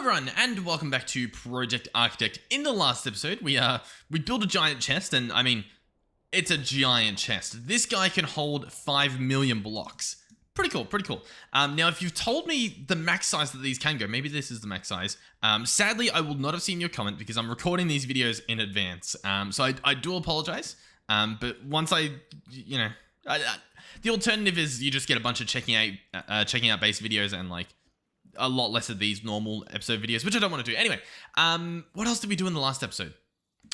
everyone, and welcome back to Project Architect. In the last episode, we built a giant chest, and I mean, it's a giant chest. This guy can hold 5 million blocks. Pretty cool, pretty cool. Now, if you've told me the max size that these can go, maybe this is the max size. Sadly, I will not have seen your comment because I'm recording these videos in advance. So I do apologize. But once the alternative is you just get a bunch of checking out base videos and like a lot less of these normal episode videos, which I don't want to do. Anyway, what else did we do in the last episode?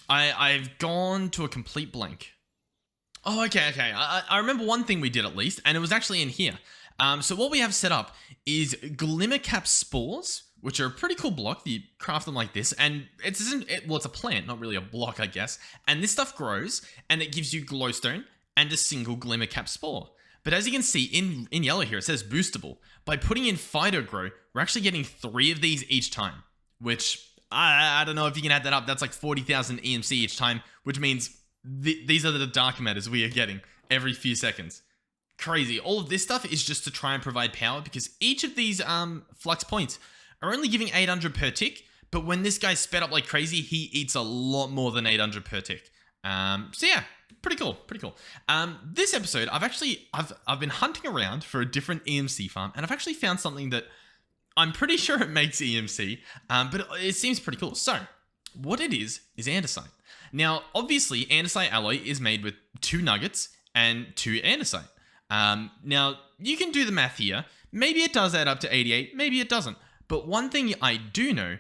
I've gone to a complete blank. Oh, okay. I remember one thing we did at least, and it was actually in here. So what we have set up is glimmercap spores, which are a pretty cool block. You craft them like this, and it's a plant, not really a block, I guess. And this stuff grows, and it gives you glowstone and a single glimmercap spore. But as you can see in yellow here, it says boostable. By putting in Fido Grow, we're actually getting 3 of these each time, which I don't know if you can add that up. That's like 40,000 EMC each time, which means these are the dark matters we are getting every few seconds. Crazy. All of this stuff is just to try and provide power because each of these flux points are only giving 800 per tick, but when this guy's sped up like crazy, he eats a lot more than 800 per tick. So yeah. Pretty cool. This episode, I've been hunting around for a different EMC farm, and I've actually found something that I'm pretty sure it makes EMC, but it seems pretty cool. So, what it is andesite. Now, obviously, andesite alloy is made with 2 nuggets and 2 andesite. Now, you can do the math here. Maybe it does add up to 88, maybe it doesn't. But one thing I do know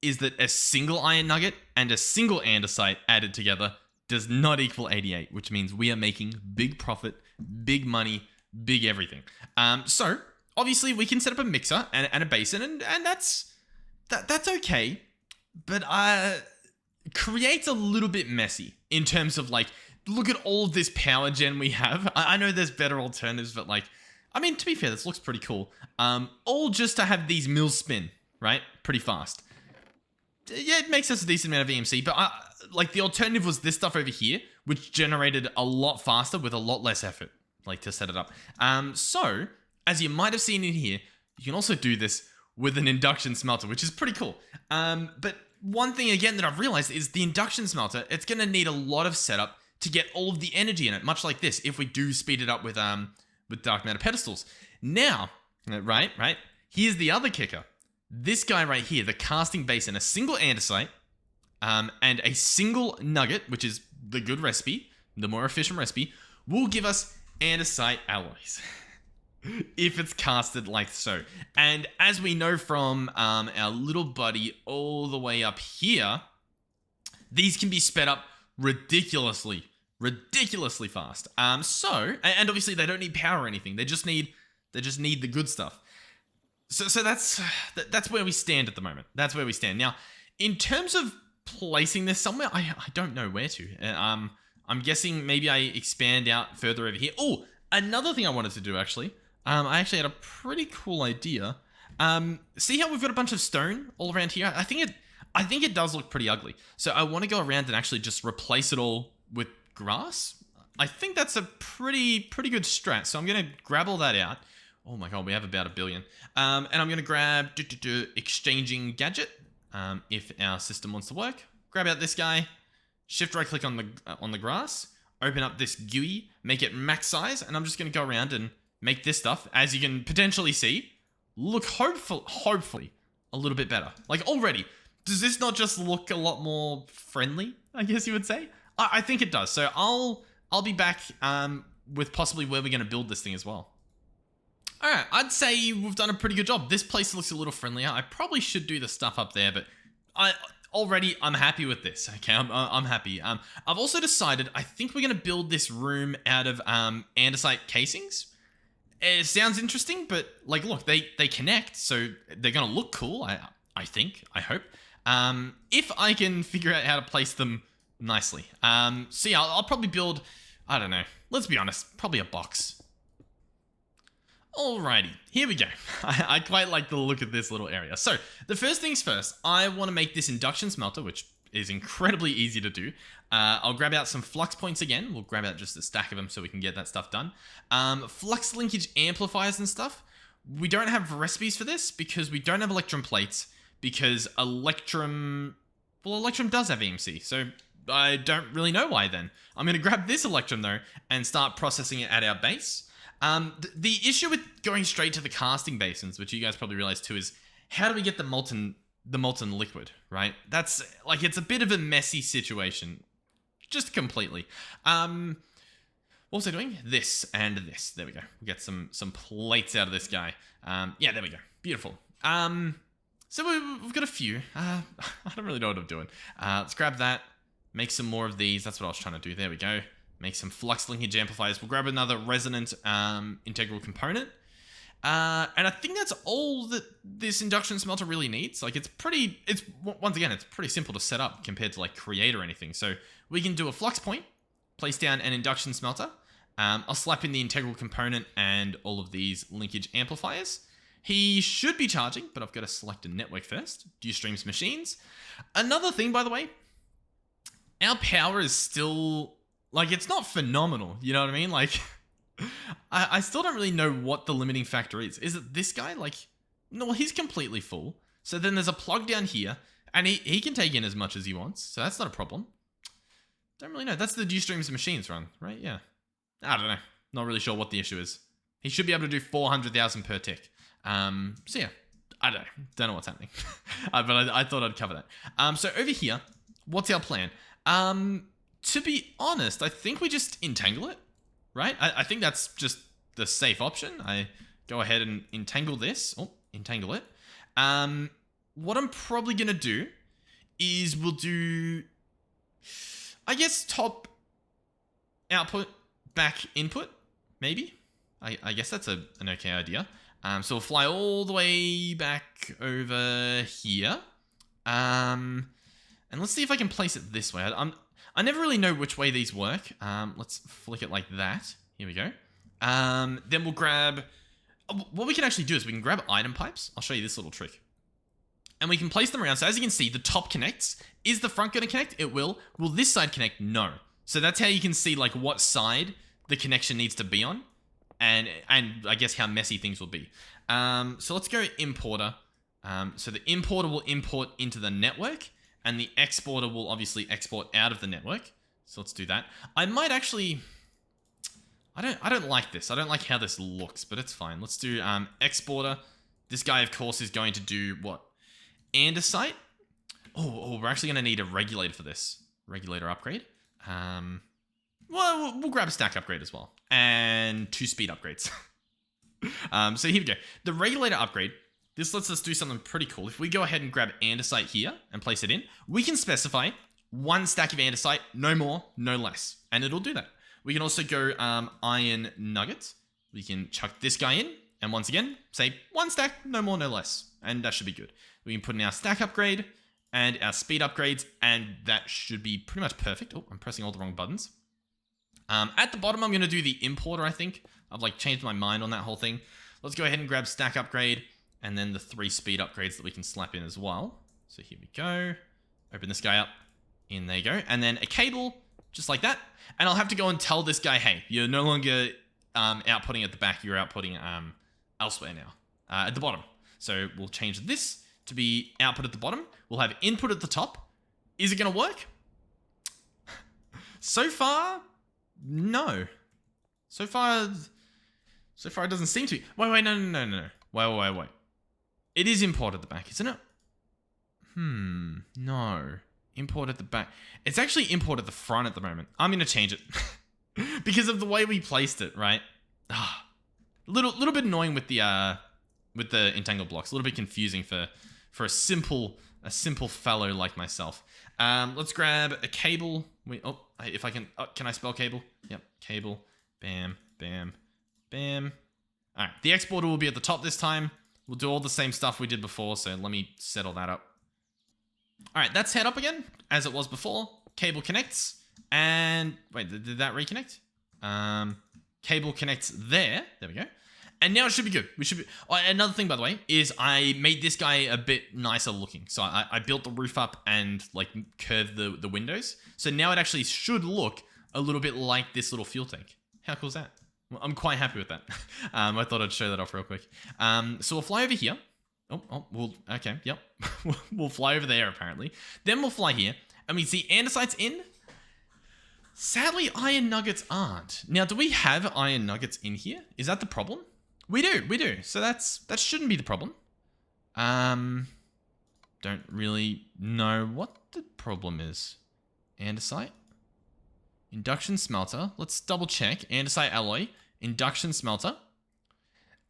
is that a single iron nugget and a single andesite added together does not equal 88, which means we are making big profit, big money, big everything. So obviously we can set up a mixer and a basin, and that's okay, but creates a little bit messy in terms of like, look at all of this power gen we have. I know there's better alternatives, but like, I mean, to be fair, this looks pretty cool. All just to have these mills spin, right? Pretty fast. Yeah, it makes us a decent amount of EMC, but like the alternative was this stuff over here, which generated a lot faster with a lot less effort, like to set it up. So, as you might have seen in here, you can also do this with an induction smelter, which is pretty cool. But one thing again that I've realized is the induction smelter, it's going to need a lot of setup to get all of the energy in it, much like this, if we do speed it up with dark matter pedestals. Now, right, here's the other kicker. This guy right here, the casting basin, a single andesite, and a single nugget, which is the good recipe, the more efficient recipe, will give us andesite alloys. If it's casted like so. And as we know from our little buddy all the way up here, these can be sped up ridiculously fast. And obviously they don't need power or anything. They just need the good stuff. So that's where we stand at the moment. That's where we stand. Now, in terms of placing this somewhere, I don't know where to. I'm guessing maybe I expand out further over here. Oh, another thing I wanted to do actually. I actually had a pretty cool idea. See how we've got a bunch of stone all around here? I think it does look pretty ugly. So I want to go around and actually just replace it all with grass. I think that's a pretty good strat. So I'm going to grab all that out. Oh my god, we have about 1 billion. And I'm going to grab exchanging gadget. If our system wants to work. Grab out this guy. Shift right click on the grass. Open up this GUI. Make it max size. And I'm just going to go around and make this stuff, as you can potentially see, look hopefully a little bit better. Like already, does this not just look a lot more friendly, I guess you would say? I think it does. So I'll be back with possibly where we're going to build this thing as well. Alright, I'd say we've done a pretty good job. This place looks a little friendlier. I probably should do the stuff up there, but I'm happy with this. Okay, I'm happy. I've also decided I think we're going to build this room out of andesite casings. It sounds interesting, but like, look, they connect, so they're going to look cool, I think, I hope. If I can figure out how to place them nicely. So yeah, I'll probably build, I don't know, let's be honest, probably a box. Alrighty, here we go. I quite like the look of this little area. So, the first things first, I want to make this induction smelter, which is incredibly easy to do. I'll grab out some flux points again. We'll grab out just a stack of them so we can get that stuff done. Flux linkage amplifiers and stuff. We don't have recipes for this because we don't have electrum plates, because Electrum does have EMC, so I don't really know why then. I'm going to grab this Electrum though and start processing it at our base. The issue with going straight to the casting basins, which you guys probably realize too, is how do we get the molten liquid, right? That's like, it's a bit of a messy situation, just completely. What was I doing? This and this. There we go. We get some plates out of this guy. Yeah, there we go. Beautiful. So we've got a few. I don't really know what I'm doing. Let's grab that. Make some more of these. That's what I was trying to do. There we go. Make some flux linkage amplifiers. We'll grab another resonant integral component. And I think that's all that this induction smelter really needs. Like, once again, it's pretty simple to set up compared to like create or anything. So we can do a flux point, place down an induction smelter. I'll slap in the integral component and all of these linkage amplifiers. He should be charging, but I've got to select a network first. Do streams machines. Another thing, by the way, our power is still, like, it's not phenomenal. You know what I mean? Like, I still don't really know what the limiting factor is. Is it this guy? Like, no, he's completely full. So then there's a plug down here, and he can take in as much as he wants. So that's not a problem. Don't really know. That's the Ustreams machines run, right? Yeah. I don't know. Not really sure what the issue is. He should be able to do 400,000 per tick. So yeah, I don't know what's happening. But I thought I'd cover that. So over here, what's our plan? To be honest, I think we just entangle it, right? I think that's just the safe option. I go ahead and entangle this. Oh, entangle it. What I'm probably going to do is we'll do, I guess, top output, back input, maybe. I guess that's an okay idea. So we'll fly all the way back over here. And let's see if I can place it this way. I never really know which way these work. Let's flick it like that. Here we go. Then we'll grab, what we can actually do is we can grab item pipes. I'll show you this little trick. And we can place them around. So as you can see, the top connects. Is the front going to connect? It will. Will this side connect? No. So that's how you can see like what side the connection needs to be on. And I guess how messy things will be. So let's go importer. So the importer will import into the network, and the exporter will obviously export out of the network. So let's do that. I might actually, I don't like this. I don't like how this looks, but it's fine. Let's do exporter. This guy, of course, is going to do what? Andesite. Oh, we're actually going to need a regulator for this. Regulator upgrade. Well, we'll grab a stack upgrade as well. And 2 speed upgrades. So here we go. The regulator upgrade, this lets us do something pretty cool. If we go ahead and grab andesite here and place it in, we can specify 1 stack of andesite, no more, no less. And it'll do that. We can also go iron nuggets. We can chuck this guy in. And once again, say 1 stack, no more, no less. And that should be good. We can put in our stack upgrade and our speed upgrades. And that should be pretty much perfect. Oh, I'm pressing all the wrong buttons. At the bottom, I'm going to do the importer, I think. I've like changed my mind on that whole thing. Let's go ahead and grab stack upgrade and then the 3 speed upgrades that we can slap in as well. So here we go. Open this guy up. In there you go. And then a cable, just like that. And I'll have to go and tell this guy, hey, you're no longer outputting at the back. You're outputting elsewhere now, at the bottom. So we'll change this to be output at the bottom. We'll have input at the top. Is it going to work? So far, no. So far it doesn't seem to be. Wait, no. Wait. It is import at the back, isn't it? No. Import at the back. It's actually import at the front at the moment. I'm going to change it. Because of the way we placed it, right? Little bit annoying with the entangled blocks. A little bit confusing for a simple fellow like myself. Let's grab a cable. If I can, can I spell cable? Yep, cable. Bam, bam, bam. All right, the exporter will be at the top this time. We'll do all the same stuff we did before, so let me settle that up. All right, that's set up again, as it was before. Cable connects, and wait, did that reconnect? Cable connects there. There we go. And now it should be good. We should be. Oh, another thing, by the way, is I made this guy a bit nicer looking. So I built the roof up and like curved the windows. So now it actually should look a little bit like this little fuel tank. How cool is that? Well, I'm quite happy with that. I thought I'd show that off real quick. So we'll fly over here. Okay, yep. We'll fly over there, apparently. Then we'll fly here, and we see andesite's in. Sadly, iron nuggets aren't. Now, do we have iron nuggets in here? Is that the problem? We do. So that shouldn't be the problem. Don't really know what the problem is. Andesite. Induction smelter. Let's double check. Andesite alloy. Induction smelter.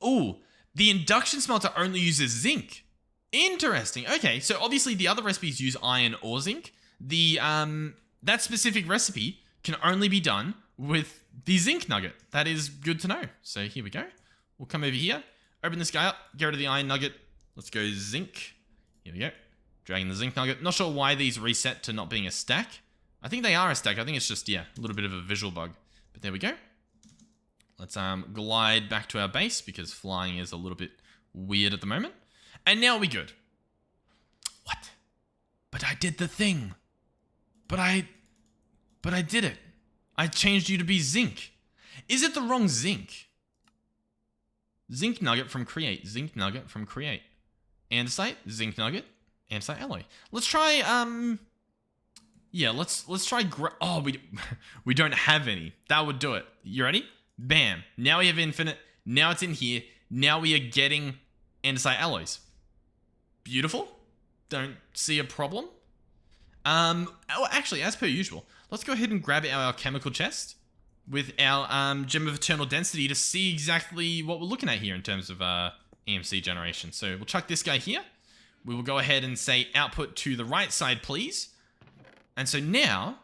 Ooh, the induction smelter only uses zinc. Interesting. Okay, so obviously the other recipes use iron or zinc. That specific recipe can only be done with the zinc nugget. That is good to know. So here we go. We'll come over here, open this guy up, get rid of the iron nugget. Let's go zinc. Here we go. Dragging the zinc nugget. Not sure why these reset to not being a stack. I think they are a stack. I think it's just, yeah, a little bit of a visual bug. But there we go. Let's glide back to our base because flying is a little bit weird at the moment. And now we're good. What? But I did the thing. But I did it. I changed you to be zinc. Is it the wrong zinc? Zinc nugget from create. Zinc nugget from create. Andesite, zinc nugget, andesite alloy. Let's try, yeah, let's try, oh, we don't have any. That would do it. You ready? Bam. Now we have infinite. Now it's in here. Now we are getting andesite alloys. Beautiful. Don't see a problem. Oh, actually, as per usual, let's go ahead and grab our chemical chest with our gem of eternal density to see exactly what we're looking at here in terms of EMC generation. So we'll chuck this guy here. We will go ahead and say output to the right side, please. And so now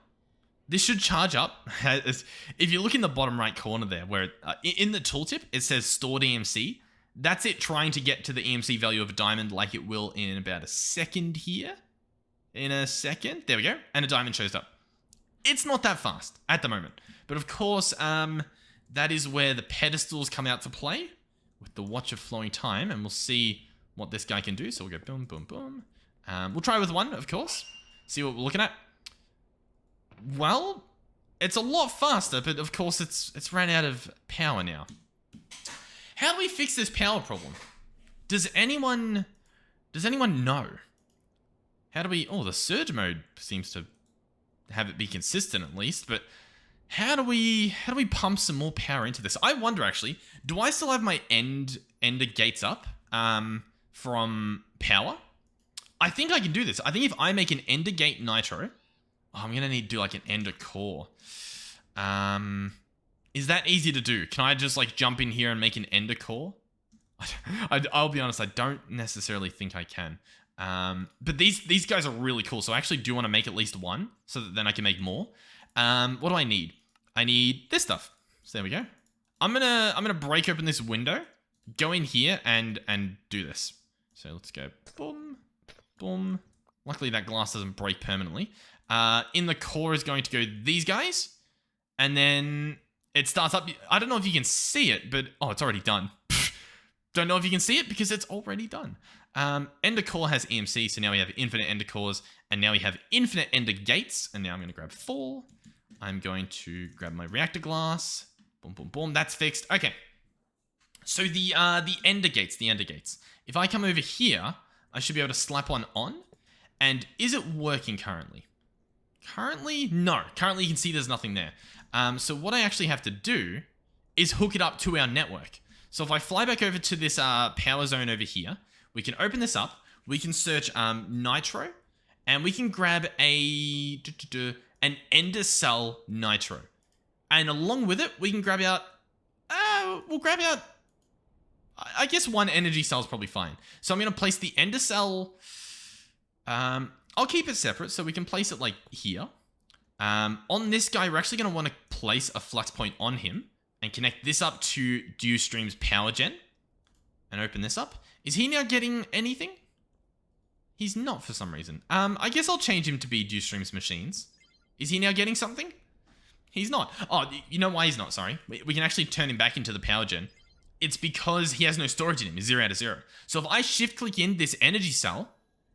this should charge up. If you look in the bottom right corner there, where in the tooltip it says stored EMC, that's it trying to get to the EMC value of a diamond like it will in about a second here. In a second. There we go. And a diamond shows up. It's not that fast at the moment. But of course, that is where the pedestals come out to play with the watch of flowing time. And we'll see what this guy can do. So we'll go boom, boom, boom. We'll try with one, of course. See what we're looking at. Well, it's a lot faster, but of course it's ran out of power now. How do we fix this power problem? Does anyone know? How do we... Oh, the surge mode seems to have it be consistent at least, but how do we pump some more power into this? I wonder actually, do I still have my ender gates up from power? I think I can do this. I think if I make an ender gate nitro, I'm gonna need to do like an ender core. Is that easy to do? Can I just like jump in here and make an ender core? I'll be honest, I don't necessarily think I can. But these guys are really cool, so I actually do want to make at least one, so that then I can make more. What do I need? I need this stuff. So there we go. I'm gonna break open this window, go in here and do this. So let's go boom, boom. Luckily that glass doesn't break permanently. In the core is going to go these guys, and then it starts up. I don't know if you can see it, but oh, it's already done. Don't know if you can see it because it's already done. Ender core has EMC, so now we have infinite ender cores, and now we have infinite ender gates, and now I'm going to grab 4. I'm going to grab my reactor glass. Boom, boom, boom. That's fixed. Okay. So the ender gates, If I come over here, I should be able to slap one on. And is it working currently? Currently, no. Currently, you can see there's nothing there. So what I actually have to do is hook it up to our network. So if I fly back over to this power zone over here, we can open this up. We can search nitro, and we can grab an ender cell nitro. And along with it, we can grab out, I guess one energy cell is probably fine. So I'm going to place the ender cell, I'll keep it separate so we can place it like here. On this guy, we're actually going to want to place a flux point on him and connect this up to DewStream's power gen and open this up. Is he now getting anything? He's not for some reason. I guess I'll change him to be DewStream's machines. Is he now getting something? He's not. Oh, you know why he's not, sorry. We can actually turn him back into the power gen. It's because he has no storage in him. He's 0 out of 0. So if I shift click in this energy cell,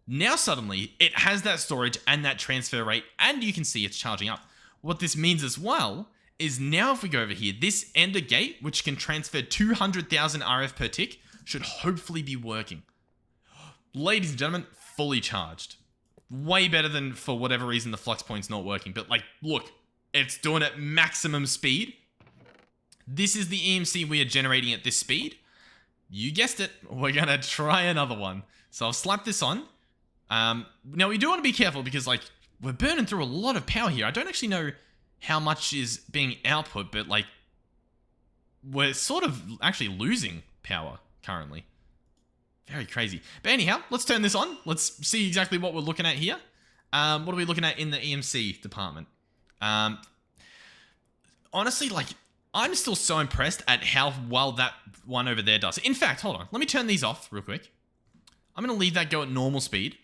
now suddenly it has that storage and that transfer rate, and you can see it's charging up. What this means as well is now if we go over here, this ender gate, which can transfer 200,000 RF per tick, should hopefully be working. ladies and gentlemen, fully charged. Way better than, for whatever reason, the flux point's not working. But like, look, it's doing it maximum speed. This is the EMC we are generating at this speed. You guessed it. We're going to try another one. So I'll slap this on. Now, we do want to be careful because, like, we're burning through a lot of power here. I don't actually know how much is being output, but, like, we're sort of actually losing power currently. Very crazy. But anyhow, let's turn this on. Let's see exactly what we're looking at here. What are we looking at in the EMC department? Honestly, like, I'm still so impressed at how well that one over there does. In fact, hold on. Let me turn these off real quick. I'm going to leave that go at normal speed.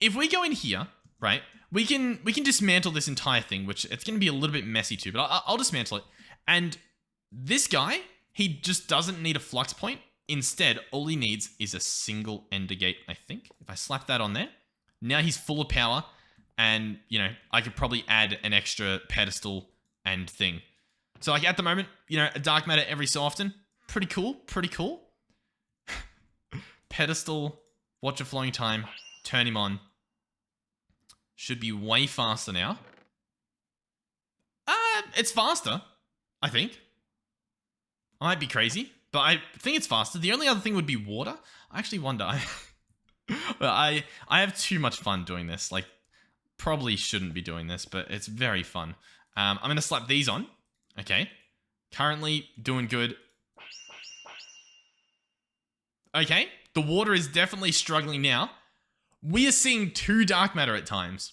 If we go in here, right, we can dismantle this entire thing, which it's going to be a little bit messy too, but I'll dismantle it. And this guy, he just doesn't need a flux point. Instead, all he needs is a single ender gate, I think. If I slap that on there, now he's full of power. And, you know, I could probably add an extra pedestal and thing. So, like, at the moment, you know, a dark matter every so often. Pretty cool, pretty cool. Pedestal, watch a flowing time, turn him on. Should be way faster now. It's faster, I think. I might be crazy, but I think it's faster. The only other thing would be water. I actually wonder. But I have too much fun doing this. Like, probably shouldn't be doing this, but it's very fun. I'm going to slap these on. Okay. Currently doing good. Okay. The water is definitely struggling now. We are seeing 2 dark matter at times.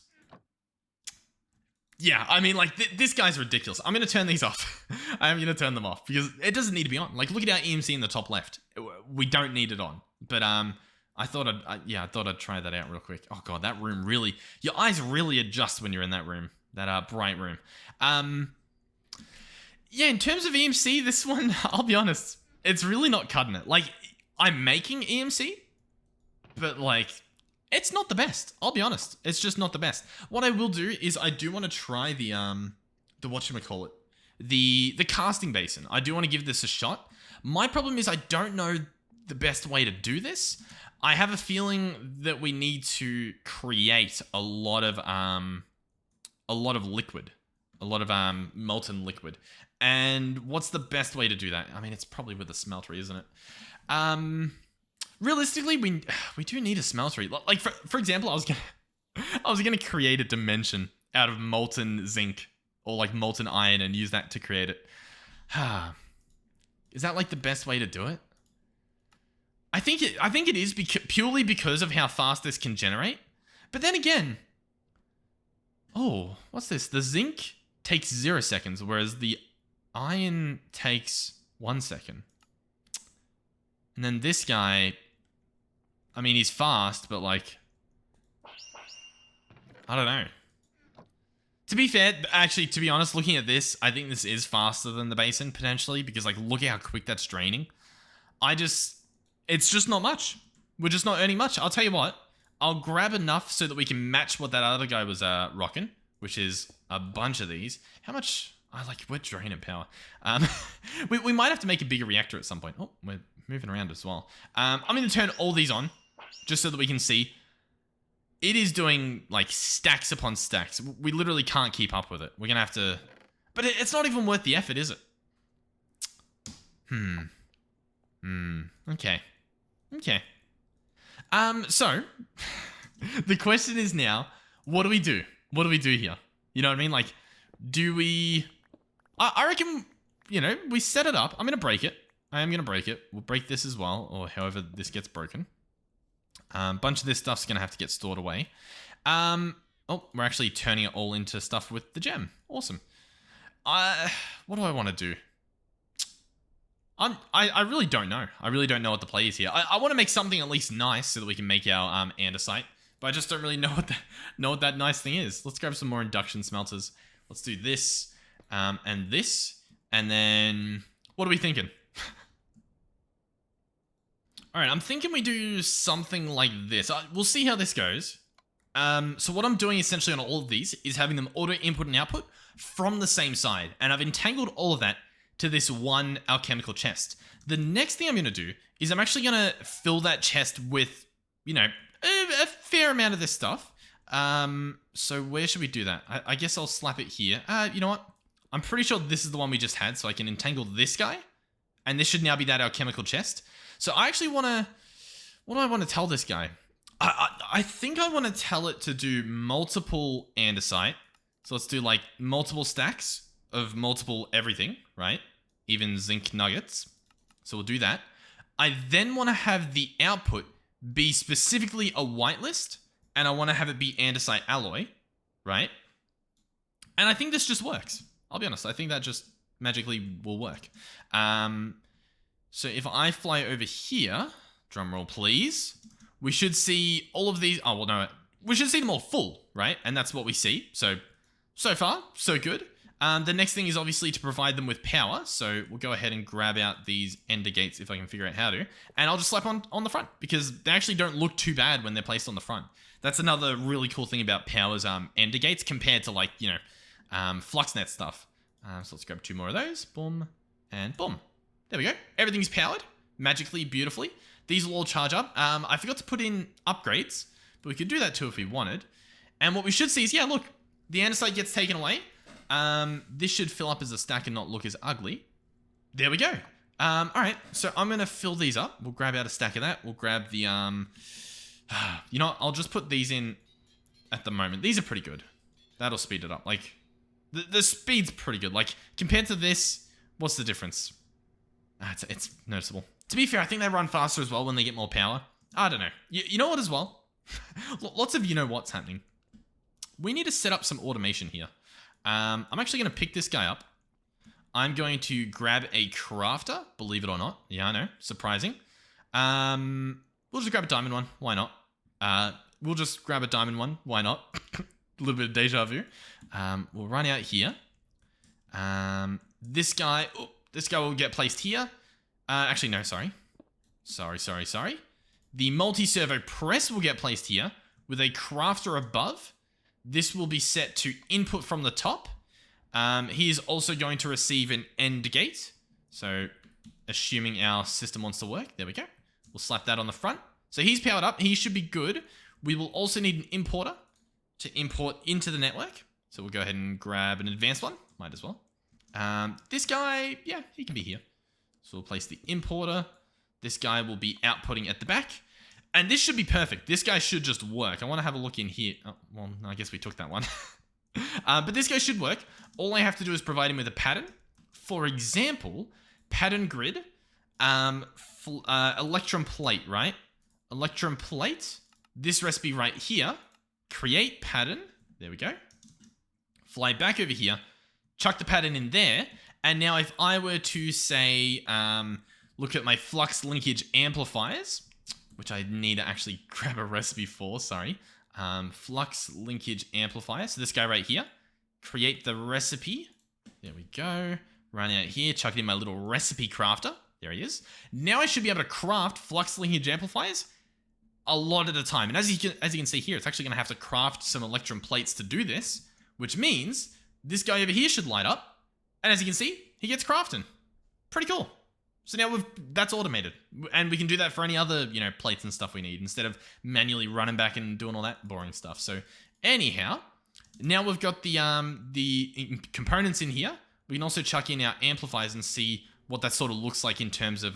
Yeah, I mean, like, this guy's ridiculous. I'm going to turn these off. I'm going to turn them off because it doesn't need to be on. Like, look at our EMC in the top left. We don't need it on. But, I thought I'd try that out real quick. Oh, God, that room really... Your eyes really adjust when you're in that room. That, bright room. Yeah, in terms of EMC, this one, I'll be honest, it's really not cutting it. Like, I'm making EMC, but, like... It's not the best. I'll be honest. It's just not the best. What I will do is I do want to try the whatchamacallit, the casting basin. I do want to give this a shot. My problem is I don't know the best way to do this. I have a feeling that we need to create a lot of liquid, a lot of molten liquid. And what's the best way to do that? I mean, it's probably with a smelter, isn't it? Realistically, we do need a smeltery. Like, for example, I was gonna create a dimension out of molten zinc or like molten iron and use that to create it. Is that like the best way to do it? I think it is purely because of how fast this can generate. But then again, oh, what's this? The zinc takes 0 seconds, whereas the iron takes 1 second. And then this guy, I mean, he's fast, but like, I don't know. To be fair, actually, to be honest, looking at this, I think this is faster than the basin, potentially, because like, look at how quick that's draining. It's just not much. We're just not earning much. I'll tell you what, I'll grab enough so that we can match what that other guy was rocking, which is a bunch of these. How much? We're draining power. We might have to make a bigger reactor at some point. Oh, we're moving around as well. I'm going to turn all these on just so that we can see. It is doing like stacks upon stacks. We literally can't keep up with it. We're going to have to... But it's not even worth the effort, is it? Okay. So, the question is now, what do we do? What do we do here? You know what I mean? Like, do we... I reckon, you know, we set it up. I'm going to break it. I am going to break it. We'll break this as well, or however this gets broken. Bunch of this stuff's going to have to get stored away. Oh, we're actually turning it all into stuff with the gem. Awesome. What do I want to do? I really don't know. I really don't know what the play is here. I want to make something at least nice so that we can make our andesite, but I just don't really know what that nice thing is. Let's grab some more induction smelters. Let's do this, and this, and then what are we thinking? All right, I'm thinking we do something like this. We'll see how this goes. So what I'm doing essentially on all of these is having them auto input and output from the same side, and I've entangled all of that to this one alchemical chest. The next thing I'm going to do is I'm actually going to fill that chest with, you know, a fair amount of this stuff. So where should we do that? I guess I'll slap it here. You know what? I'm pretty sure this is the one we just had, so I can entangle this guy. And this should now be our chemical chest. So I actually want to... What do I want to tell this guy? I think I want to tell it to do multiple andesite. So let's do like multiple stacks of multiple everything, right? Even zinc nuggets. So we'll do that. I then want to have the output be specifically a whitelist, and I want to have it be andesite alloy, right? And I think this just works. I'll be honest. I think that just magically will work. So if I fly over here, drum roll please, we should see all of these. Oh, well, no, we should see them all full, right? And that's what we see. So far, so good. The next thing is obviously to provide them with power. So we'll go ahead and grab out these ender gates if I can figure out how to. And I'll just slap on the front because they actually don't look too bad when they're placed on the front. That's another really cool thing about power's ender gates compared to like, you know, Fluxnet stuff. So let's grab 2 more of those. Boom and boom. There we go. Everything's powered magically, beautifully. These will all charge up. I forgot to put in upgrades, but we could do that too if we wanted. And what we should see is, yeah, look, the andesite gets taken away. This should fill up as a stack and not look as ugly. There we go. All right, so I'm going to fill these up. We'll grab out a stack of that. We'll grab the, you know what? I'll just put these in at the moment. These are pretty good. That'll speed it up. Like, the speed's pretty good. Like, compared to this, what's the difference? It's noticeable. To be fair, I think they run faster as well when they get more power. I don't know. You know what as well? Lots of you know what's happening. We need to set up some automation here. I'm actually going to pick this guy up. I'm going to grab a crafter, believe it or not. Yeah, I know. Surprising. We'll just grab a diamond one. Why not? We'll just grab a diamond one. Why not? A little bit of deja vu. We'll run out here. This guy will get placed here. Actually, no, sorry. Sorry. The multi-servo press will get placed here with a crafter above. This will be set to input from the top. He is also going to receive an end gate. So, assuming our system wants to work. There we go. We'll slap that on the front. So he's powered up. He should be good. We will also need an importer to import into the network. So we'll go ahead and grab an advanced one. Might as well. This guy, yeah, he can be here. So we'll place the importer. This guy will be outputting at the back. And this should be perfect. This guy should just work. I want to have a look in here. Oh, well, I guess we took that one. But this guy should work. All I have to do is provide him with a pattern. For example, pattern grid, electrum plate, right? Electrum plate. This recipe right here. Create pattern. There we go. Fly back over here. Chuck the pattern in there. And now if I were to say, look at my flux linkage amplifiers, which I need to actually grab a recipe for, sorry. Flux linkage amplifier. So this guy right here. Create the recipe. There we go. Run out here, chuck it in my little recipe crafter. There he is. Now I should be able to craft flux linkage amplifiers a lot at a time. And as you can see here, it's actually going to have to craft some electrum plates to do this, which means this guy over here should light up. And as you can see, he gets crafting. Pretty cool. So now that's automated. And we can do that for any other, you know, plates and stuff we need instead of manually running back and doing all that boring stuff. So anyhow, now we've got the components in here. We can also chuck in our amplifiers and see what that sort of looks like in terms of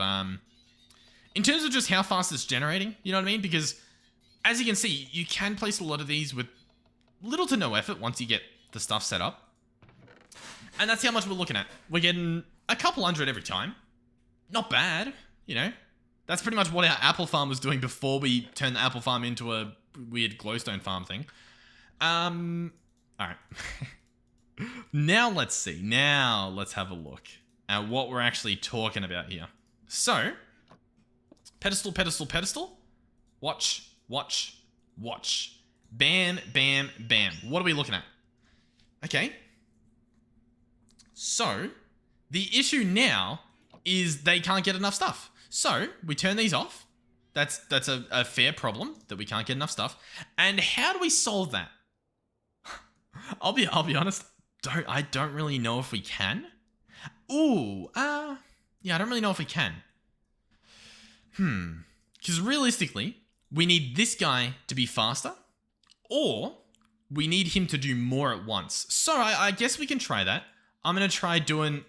just how fast it's generating. You know what I mean? Because as you can see, you can place a lot of these with little to no effort once you get the stuff set up. And that's how much we're looking at. We're getting a couple hundred every time. Not bad, you know. That's pretty much what our apple farm was doing before we turned the apple farm into a weird glowstone farm thing. Alright. Now let's see. Now let's have a look at what we're actually talking about here. So, pedestal, pedestal, pedestal. Watch, watch, watch. Bam, bam, bam. What are we looking at? Okay. So, the issue now is they can't get enough stuff. So, we turn these off. That's a fair problem, that we can't get enough stuff. And how do we solve that? I'll be honest, I don't really know if we can. Yeah, I don't really know if we can. Because realistically, we need this guy to be faster, or we need him to do more at once. So I guess we can try that. I'm going to try doing...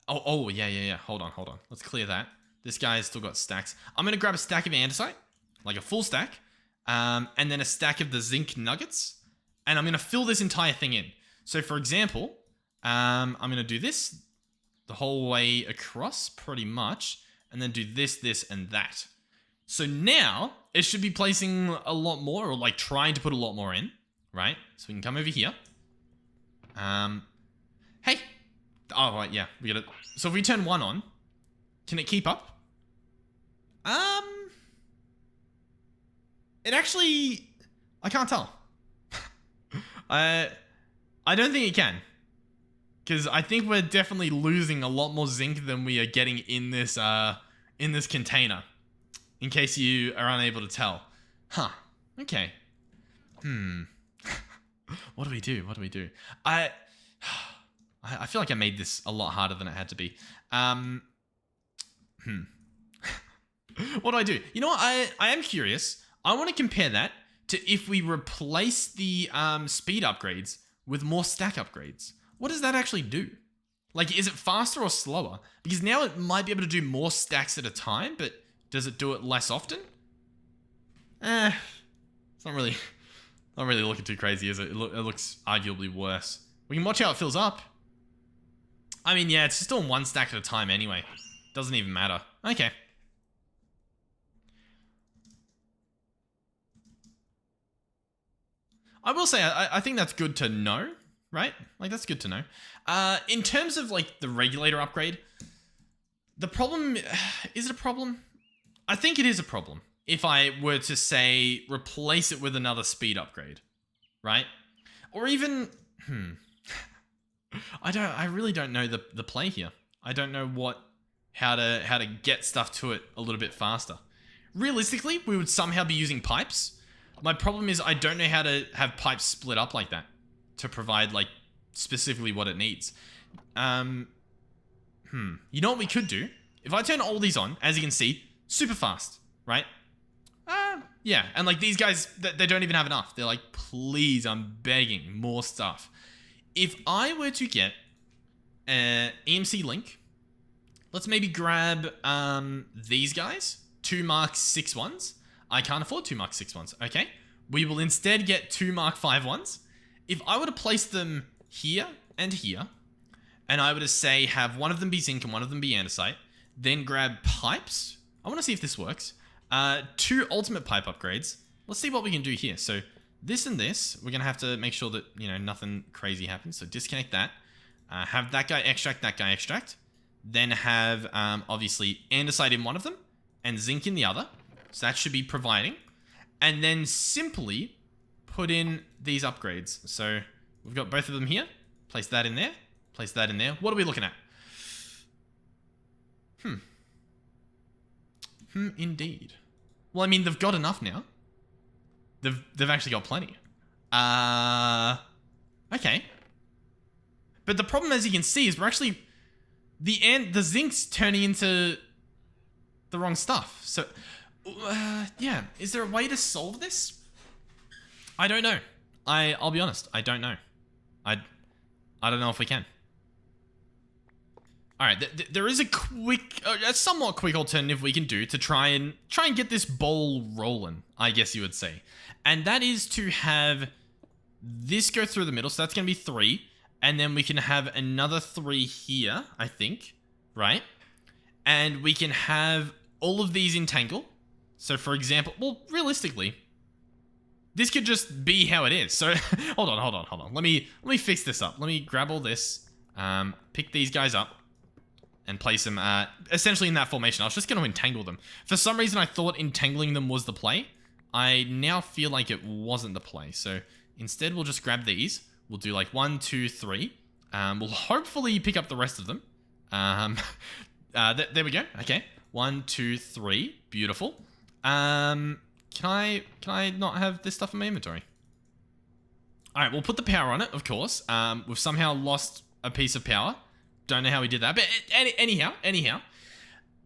Oh, yeah. Hold on. Let's clear that. This guy's still got stacks. I'm going to grab a stack of andesite, like a full stack, and then a stack of the zinc nuggets, and I'm going to fill this entire thing in. So for example, I'm going to do this the whole way across pretty much, and then do this, and that. So now it should be placing a lot more, or like trying to put a lot more in, right? So we can come over here. Hey. Oh, right, yeah, we got it. So if we turn 1 on, can it keep up? It actually, I can't tell. I don't think it can. Because I think we're definitely losing a lot more zinc than we are getting in this container. In case you are unable to tell. Huh. Okay. What do we do? I feel like I made this a lot harder than it had to be. What do I do? You know what? I am curious. I want to compare that to if we replace the speed upgrades with more stack upgrades. What does that actually do? Like, is it faster or slower? Because now it might be able to do more stacks at a time, but does it do it less often? It's not really looking too crazy, is it? It looks arguably worse. We can watch how it fills up. I mean, yeah, it's just doing 1 stack at a time anyway. Doesn't even matter. Okay. I will say, I think that's good to know, right? Like, that's good to know. In terms of, like, the regulator upgrade, the problem... Is it a problem? I think it is a problem. If I were to, say, replace it with another speed upgrade, right? Or even... I really don't know the play here. I don't know how to get stuff to it a little bit faster. Realistically, we would somehow be using pipes. My problem is I don't know how to have pipes split up like that to provide like specifically what it needs. You know what we could do? If I turn all these on, as you can see, super fast, right? Yeah, and like these guys, they don't even have enough. They're like, please, I'm begging, more stuff. If I were to get an EMC link, let's maybe grab these guys, 2 Mark 6 ones. I can't afford 2 Mark 6 ones. Okay, we will instead get 2 Mark 5 ones. If I were to place them here and here, and I were to say have one of them be zinc and one of them be andesite, then grab pipes. I want to see if this works. 2 ultimate pipe upgrades. Let's see what we can do here. So this and this, we're going to have to make sure that, you know, nothing crazy happens. So disconnect that. Have that guy extract, that guy extract. Then have, obviously, andesite in one of them and zinc in the other. So that should be providing. And then simply put in these upgrades. So we've got both of them here. Place that in there. Place that in there. What are we looking at? Indeed. Well, I mean, they've got enough now. They've actually got plenty. Okay. But the problem, as you can see, is we're actually... The zinc's turning into the wrong stuff. So, yeah. Is there a way to solve this? I don't know. I'll be honest. I don't know. I don't know if we can. All right. There is a somewhat quick alternative we can do to try and get this ball rolling, I guess you would say. And that is to have this go through the middle. So that's going to be 3. And then we can have another 3 here, I think, right? And we can have all of these entangle. So for example, well, realistically, this could just be how it is. So hold on. Let me fix this up. Let me grab all this, pick these guys up and place them essentially in that formation. I was just going to entangle them. For some reason, I thought entangling them was the play. I now feel like it wasn't the play. So instead, we'll just grab these. We'll do like 1, 2, 3. We'll hopefully pick up the rest of them. There we go. Okay. 1, 2, 3. Beautiful. Can I not have this stuff in my inventory? All right. We'll put the power on it, of course. We've somehow lost a piece of power. Don't know how we did that. But anyhow.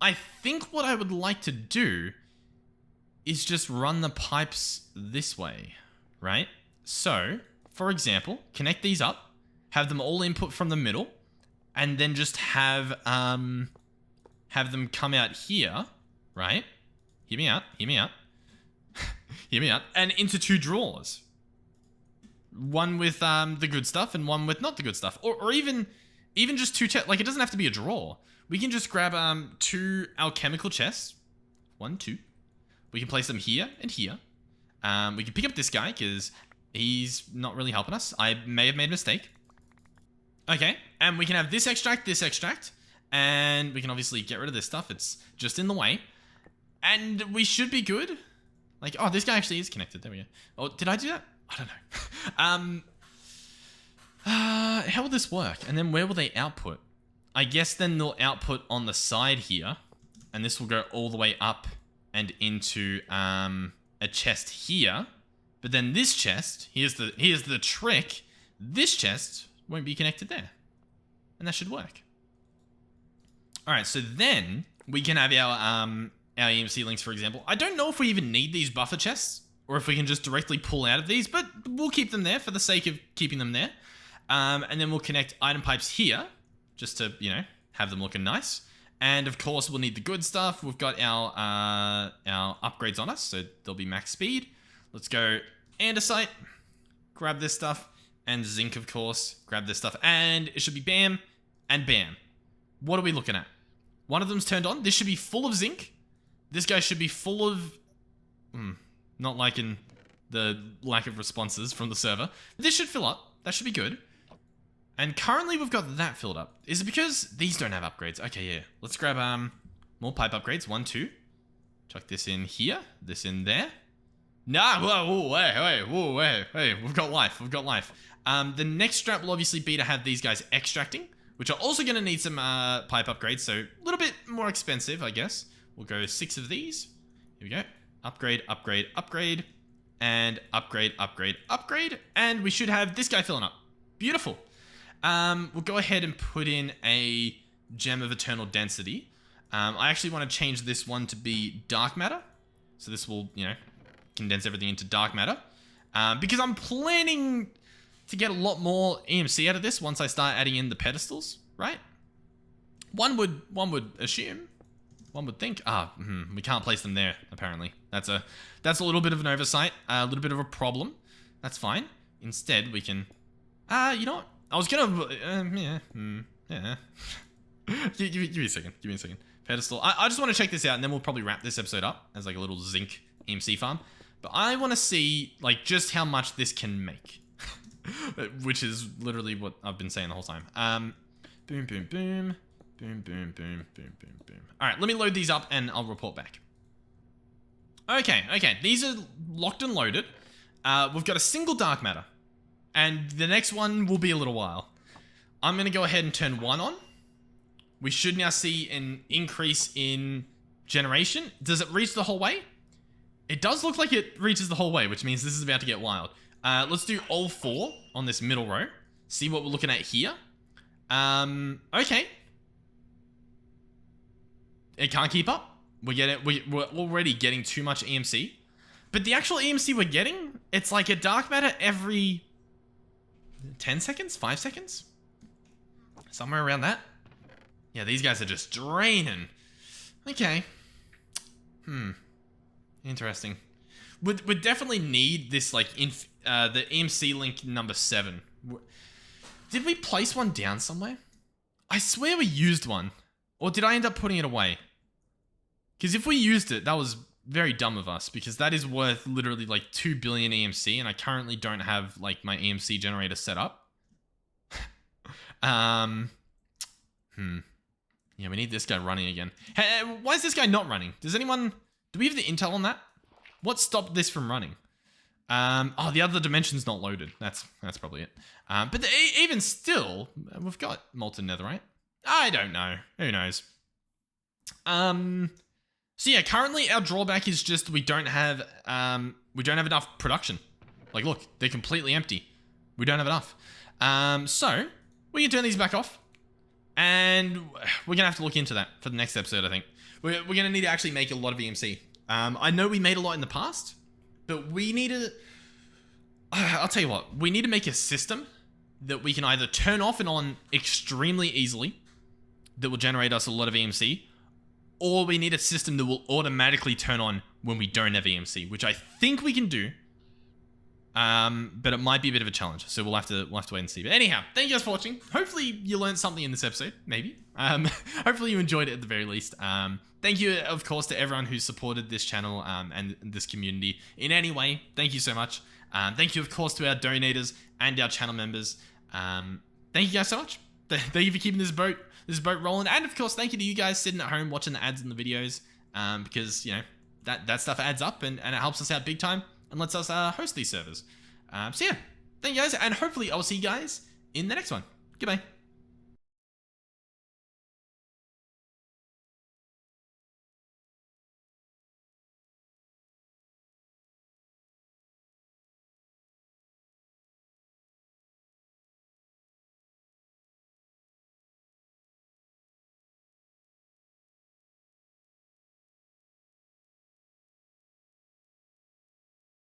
I think what I would like to do is just run the pipes this way, right? So, for example, connect these up, have them all input from the middle, and then just have them come out here, right? Hear me out, hear me out. Hear me out. And into 2 drawers. One with the good stuff and one with not the good stuff. Or even just 2 chests. Like, it doesn't have to be a drawer. We can just grab 2 alchemical chests. 1, 2. We can place them here and here. We can pick up this guy because he's not really helping us. I may have made a mistake. Okay, and we can have this extract, and we can obviously get rid of this stuff. It's just in the way. And we should be good. Like, oh, this guy actually is connected. There we go. Oh, did I do that? I don't know. How will this work? And then where will they output? I guess then they'll output on the side here. And this will go all the way up and into a chest here. But then this chest, here's the trick. This chest won't be connected there. And that should work. Alright, so then we can have our EMC links, for example. I don't know if we even need these buffer chests, or if we can just directly pull out of these, but we'll keep them there for the sake of keeping them there. And then we'll connect item pipes here, just to, you know, have them looking nice. And of course, we'll need the good stuff. We've got our upgrades on us, so they'll be max speed. Let's go andesite, grab this stuff, and zinc, of course. Grab this stuff, and it should be bam and bam. What are we looking at? One of them's turned on. This should be full of zinc. This guy should be full of... not liking the lack of responses from the server. This should fill up. That should be good. And currently we've got that filled up. Is it because these don't have upgrades? Okay, yeah. Let's grab more pipe upgrades. 1, 2. Chuck this in here. This in there. Nah, whoa, hey. We've got life. We've got life. The next strat will obviously be to have these guys extracting, which are also going to need some pipe upgrades. So a little bit more expensive, I guess. We'll go 6 of these. Here we go. Upgrade, upgrade, upgrade. And upgrade, upgrade, upgrade. And we should have this guy filling up. Beautiful. We'll go ahead and put in a gem of eternal density. I actually want to change this one to be dark matter. So this will, you know, condense everything into dark matter. Because I'm planning to get a lot more EMC out of this once I start adding in the pedestals, right? One would assume. One would think. We can't place them there, apparently. That's a little bit of an oversight, a little bit of a problem. That's fine. Instead, we can... you know what? I was gonna... yeah. Give me a second. Give me a second. Pedestal. I just want to check this out, and then we'll probably wrap this episode up as like a little zinc EMC farm. But I want to see, like, just how much this can make. Which is literally what I've been saying the whole time. Boom, boom, boom. Boom, boom, boom, boom, boom, boom. Alright, let me load these up and I'll report back. Okay. These are locked and loaded. We've got a single dark matter. And the next one will be a little while. I'm going to go ahead and turn 1 on. We should now see an increase in generation. Does it reach the whole way? It does look like it reaches the whole way, which means this is about to get wild. Let's do all 4 on this middle row. See what we're looking at here. Okay. It can't keep up. We're already getting too much EMC. But the actual EMC we're getting, it's like a dark matter every 10 seconds? 5 seconds? Somewhere around that. Yeah, these guys are just draining. Okay. Interesting. We'd definitely need this, like, the EMC link number 7. Did we place one down somewhere? I swear we used one. Or did I end up putting it away? Because if we used it, that was very dumb of us. Because that is worth literally like 2 billion EMC. And I currently don't have like my EMC generator set up. Yeah, we need this guy running again. Hey, why is this guy not running? Do we have the intel on that? What stopped this from running? Oh, the other dimension's not loaded. That's probably it. But even still, we've got molten netherite. I don't know. Who knows? So yeah, currently our drawback is just we don't have enough production. Like, look, they're completely empty. We don't have enough. So we can turn these back off, and we're gonna have to look into that for the next episode. I think we're gonna need to actually make a lot of EMC. I know we made a lot in the past, but we need to... I'll tell you what, we need to make a system that we can either turn off and on extremely easily, that will generate us a lot of EMC, or we need a system that will automatically turn on when we don't have EMC, which I think we can do. But it might be a bit of a challenge, so we'll have to wait and see. But anyhow, thank you guys for watching. Hopefully you learned something in this episode, maybe. Hopefully you enjoyed it at the very least. Thank you, of course, to everyone who's supported this channel and this community in any way. Thank you so much. Thank you, of course, to our donators and our channel members. Thank you guys so much. Thank you for keeping this boat rolling, and of course, thank you to you guys sitting at home watching the ads and the videos, because you know that stuff adds up and it helps us out big time and lets us host these servers. So yeah, thank you guys, and hopefully I'll see you guys in the next one. Goodbye.